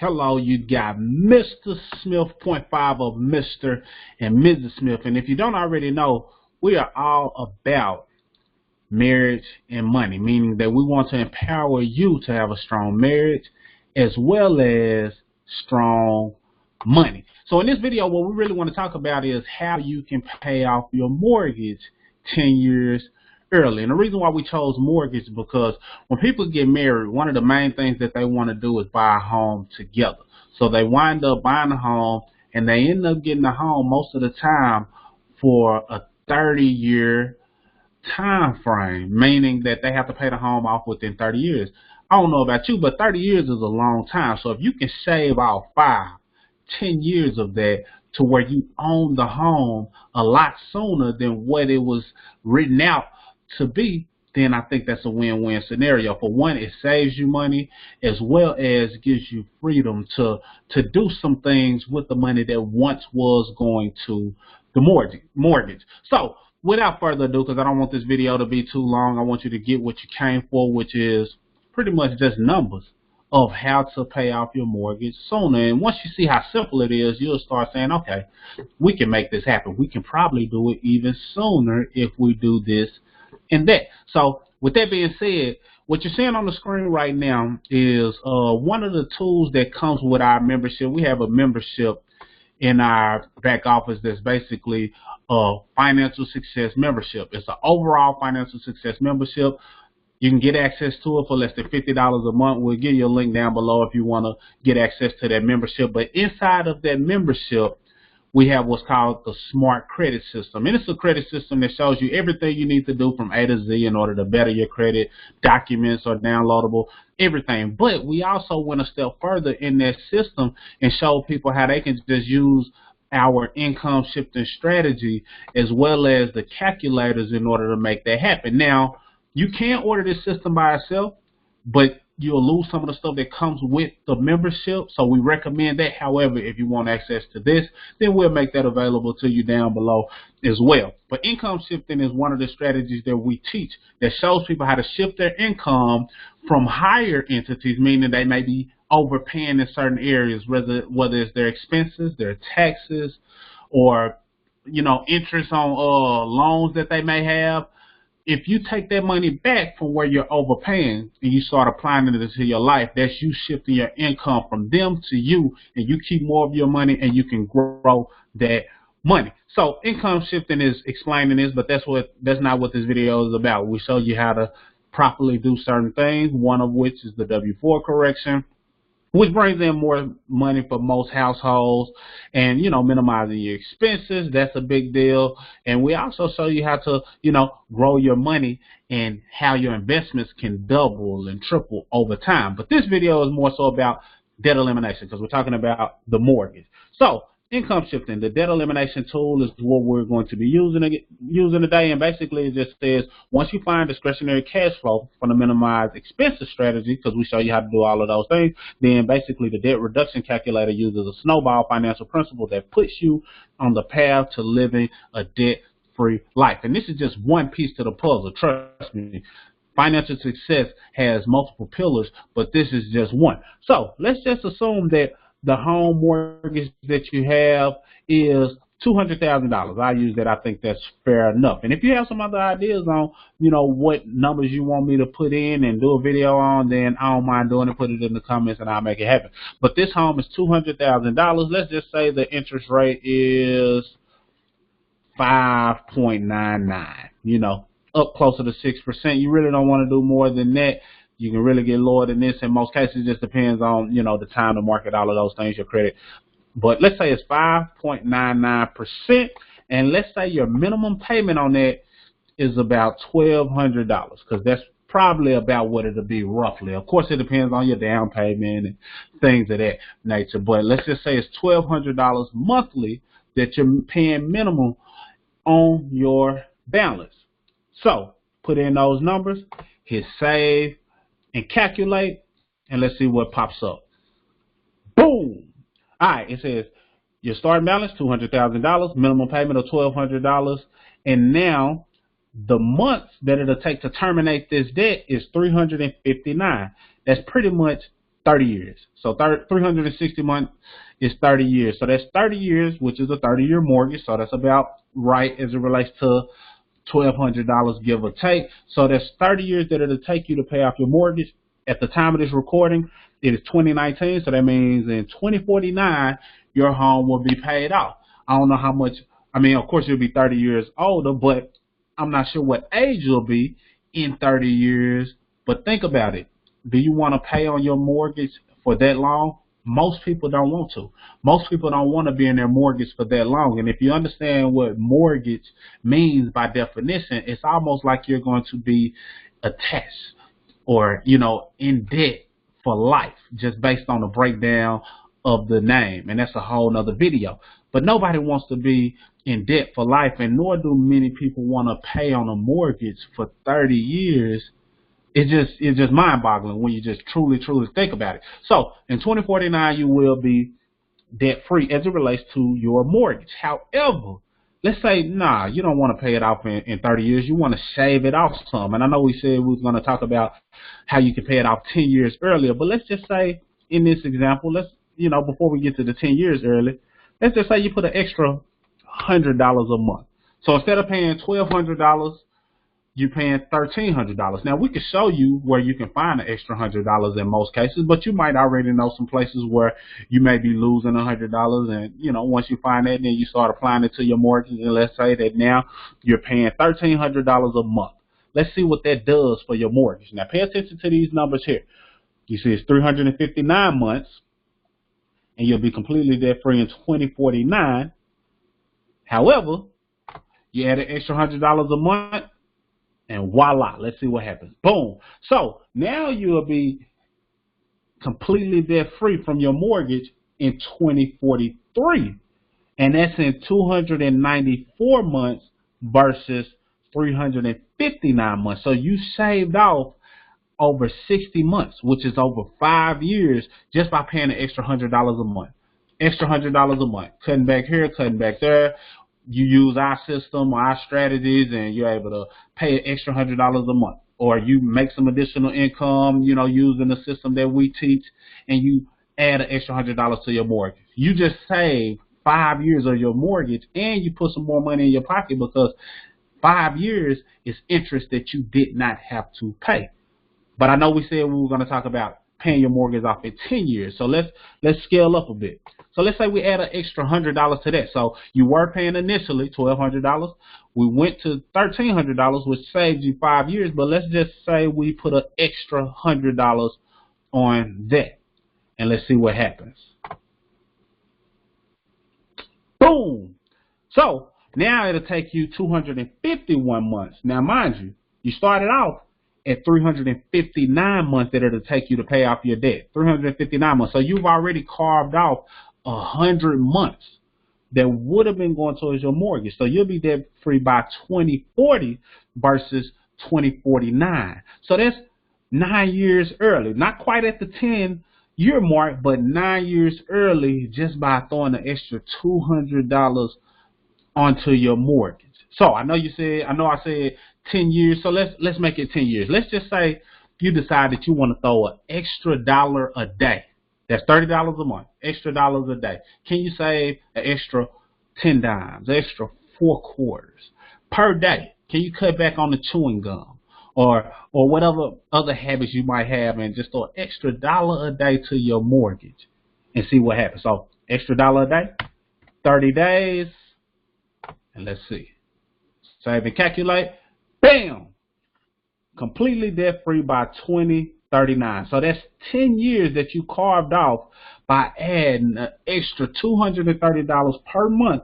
Hello, you got Mr. Smith, point five of Mr. and Mrs. Smith. And if you don't already know, we are all about marriage and money, meaning that we want to empower you to have a strong marriage as well as strong money. So in this video, what we really want to talk about is how you can pay off your mortgage 10 years early. And the reason why we chose mortgage is because when people get married, one of the main things that they want to do is buy a home together. So they wind up buying a home and they end up getting a home most of the time for a 30-year time frame, meaning that they have to pay the home off within 30 years. I don't know about you, but 30 years is a long time. So if you can shave off 10 years of that to where you own the home a lot sooner than what it was written out to be, then I think that's a win-win scenario. For one, it saves you money as well as gives you freedom to do some things with the money that once was going to the mortgage. So without further ado, because I don't want this video to be too long, I want you to get what you came for, which is pretty much just numbers of how to pay off your mortgage sooner. And once you see how simple it is, you'll start saying, okay, we can make this happen. We can probably do it even sooner if we do this and that. So with that being said, what you're seeing on the screen right now is one of the tools that comes with our membership. We have a membership in our back office that's basically a financial success membership. It's an overall financial success membership. You can get access to it for less than $50 a month. We'll give you a link down below if you want to get access to that membership. But inside of that membership, we have what's called the Smart Credit System. And it's a credit system that shows you everything you need to do from A to Z in order to better your credit. Documents are downloadable, everything. But we also went a step further in that system and showed people how they can just use our income shifting strategy as well as the calculators in order to make that happen. Now, you can order this system by itself, but you'll lose some of the stuff that comes with the membership. So we recommend that. However, if you want access to this, then we'll make that available to you down below as well. But income shifting is one of the strategies that we teach that shows people how to shift their income from higher entities, meaning they may be overpaying in certain areas, whether it's their expenses, their taxes, or interest on loans that they may have. If you take that money back from where you're overpaying and you start applying it into your life, that's you shifting your income from them to you, and you keep more of your money and you can grow that money. So income shifting is explaining this, but that's not what this video is about. We show you how to properly do certain things, one of which is the W-4 correction, which brings in more money for most households, and minimizing your expenses. That's a big deal. And we also show you how to grow your money and how your investments can double and triple over time. But this video is more so about debt elimination because we're talking about the mortgage. So income shifting, the debt elimination tool, is what we're going to be using today. And basically it just says, once you find discretionary cash flow from the minimize expenses strategy, because we show you how to do all of those things, then basically the debt reduction calculator uses a snowball financial principle that puts you on the path to living a debt-free life. And this is just one piece to the puzzle, trust me. Financial success has multiple pillars, but this is just one. So let's just assume that the home mortgage that you have is $200,000. I use that. I think that's fair enough. And if you have some other ideas on, what numbers you want me to put in and do a video on, then I don't mind doing it. Put it in the comments and I'll make it happen. But this home is $200,000. Let's just say the interest rate is 5.99, up closer to 6%. You really don't want to do more than that. You can really get lower than this. In most cases, it just depends on, the time to market, all of those things, your credit. But let's say it's 5.99%. And let's say your minimum payment on that is about $1,200, because that's probably about what it'll be roughly. Of course, it depends on your down payment and things of that nature. But let's just say it's $1,200 monthly that you're paying minimum on your balance. So put in those numbers, hit save, and calculate, and let's see what pops up. Boom! All right, it says your starting balance, $200,000, minimum payment of $1,200, and now the months that it'll take to terminate this debt is 359. That's pretty much 30 years. So 360 months is 30 years. So that's 30 years, which is a 30-year mortgage. So that's about right as it relates to $1,200, give or take. So that's 30 years that it'll take you to pay off your mortgage. At the time of this recording, it is 2019. So that means in 2049, your home will be paid off. I don't know how much. I mean, of course, you'll be 30 years older, but I'm not sure what age you'll be in 30 years. But think about it. Do you want to pay on your mortgage for that long? Most people don't want to. Most people don't want to be in their mortgage for that long. And if you understand what mortgage means by definition, it's almost like you're going to be attached or, in debt for life, just based on the breakdown of the name. And that's a whole nother video. But nobody wants to be in debt for life, and nor do many people want to pay on a mortgage for 30 years. It's just mind-boggling when you just truly think about it. So in 2049, you will be debt-free as it relates to your mortgage. However, let's say, nah, you don't want to pay it off in 30 years. You want to shave it off some. And I know we said we was going to talk about how you can pay it off 10 years earlier. But let's just say in this example, before we get to the 10 years early, let's just say you put an extra $100 a month. So instead of paying $1,200, you're paying $1,300. Now, we can show you where you can find an extra $100 in most cases, but you might already know some places where you may be losing $100. And, once you find that, then you start applying it to your mortgage. And let's say that now you're paying $1,300 a month. Let's see what that does for your mortgage. Now, pay attention to these numbers here. You see it's 359 months, and you'll be completely debt-free in 2049. However, you add an extra $100 a month, and voila, let's see what happens. Boom. So now you'll be completely debt-free from your mortgage in 2043. And that's in 294 months versus 359 months. So you saved off over 60 months, which is over 5 years, just by paying an extra $100 a month. Extra $100 a month. Cutting back here, cutting back there. You use our system, our strategies, and you're able to pay an extra $100 a month. Or you make some additional income, using the system that we teach, and you add an extra $100 to your mortgage. You just saved 5 years of your mortgage, and you put some more money in your pocket because 5 years is interest that you did not have to pay. But I know we said we were going to talk about paying your mortgage off in 10 years. So let's scale up a bit. So let's say we add an extra $100 to that. So you were paying initially $1,200. We went to $1,300, which saved you 5 years. But let's just say we put an extra $100 on that. And let's see what happens. Boom. So now it'll take you 251 months. Now, mind you, you started off at 359 months that it'll take you to pay off your debt. 359 months. So you've already carved off 100 months that would have been going towards your mortgage. So you'll be debt free by 2040 versus 2049. So that's 9 years early. Not quite at the 10-year mark, but 9 years early just by throwing an extra $200 onto your mortgage. So I know I said 10 years. So let's make it 10 years. Let's just say you decide that you want to throw an extra $1 a day. That's $30 a month, extra dollars a day. Can you save an extra 10 dimes, extra 4 quarters per day? Can you cut back on the chewing gum or whatever other habits you might have and just throw an extra $1 a day to your mortgage and see what happens? So extra $1 a day, 30 days, and let's see. Save and calculate. Bam! Completely debt-free by 2039. So that's 10 years that you carved off by adding an extra $230 per month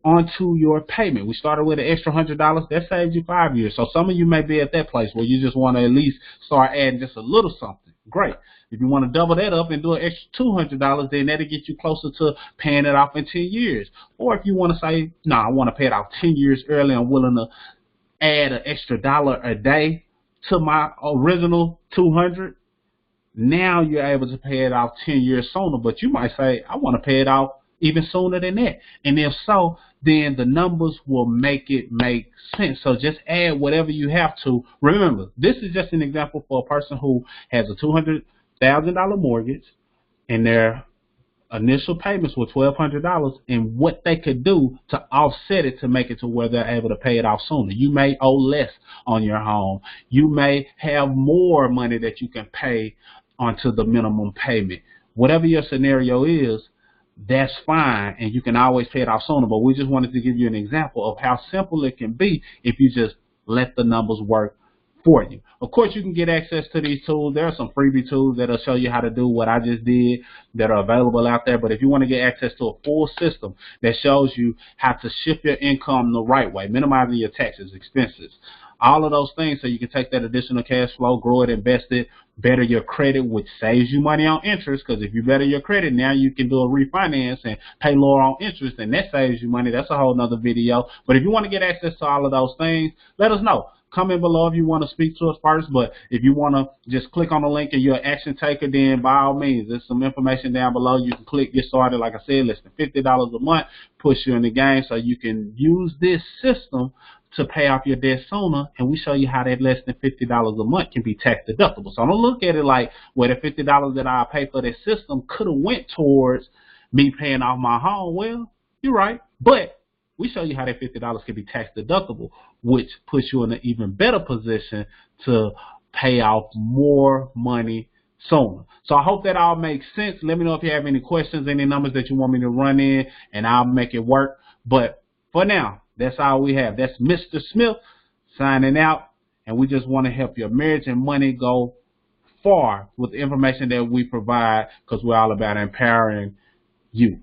onto your payment. We started with an extra $100. That saves you 5 years. So some of you may be at that place where you just want to at least start adding just a little something. Great. If you want to double that up and do an extra $200, then that'll get you closer to paying it off in 10 years. Or if you want to say, no, I want to pay it off 10 years early, I'm willing to add an extra $1 a day to my original $200. Now you're able to pay it off 10 years sooner. But you might say, I want to pay it off even sooner than that. And if so, then the numbers will make it make sense. So just add whatever you have to. Remember, this is just an example for a person who has a $200,000 $1,000 mortgage and their initial payments were $1,200, and what they could do to offset it to make it to where they're able to pay it off sooner. You may owe less on your home. You may have more money that you can pay onto the minimum payment. Whatever your scenario is, that's fine, and you can always pay it off sooner. But we just wanted to give you an example of how simple it can be if you just let the numbers work for you. Of course, you can get access to these tools. There are some freebie tools that'll show you how to do what I just did that are available out there. But if you want to get access to a full system that shows you how to shift your income the right way, minimizing your taxes, expenses, all of those things, so you can take that additional cash flow, grow it, invest it, better your credit, which saves you money on interest, because if you better your credit, now you can do a refinance and pay lower on interest, and that saves you money. That's a whole nother video. But if you want to get access to all of those things, let us know. Comment below if you want to speak to us first, but if you want to just click on the link and you're an action taker, then by all means, there's some information down below. You can click, get started. Like I said, less than $50 a month, push you in the game so you can use this system to pay off your debt sooner, and we show you how that less than $50 a month can be tax deductible. So don't look at it like, well, the $50 that I pay for this system could have went towards me paying off my home. Well, you're right, but we show you how that $50 can be tax deductible, which puts you in an even better position to pay off more money sooner. So I hope that all makes sense. Let me know if you have any questions, any numbers that you want me to run in, and I'll make it work. But for now, that's all we have. That's Mr. Smith signing out, and we just want to help your marriage and money go far with the information that we provide, because we're all about empowering you.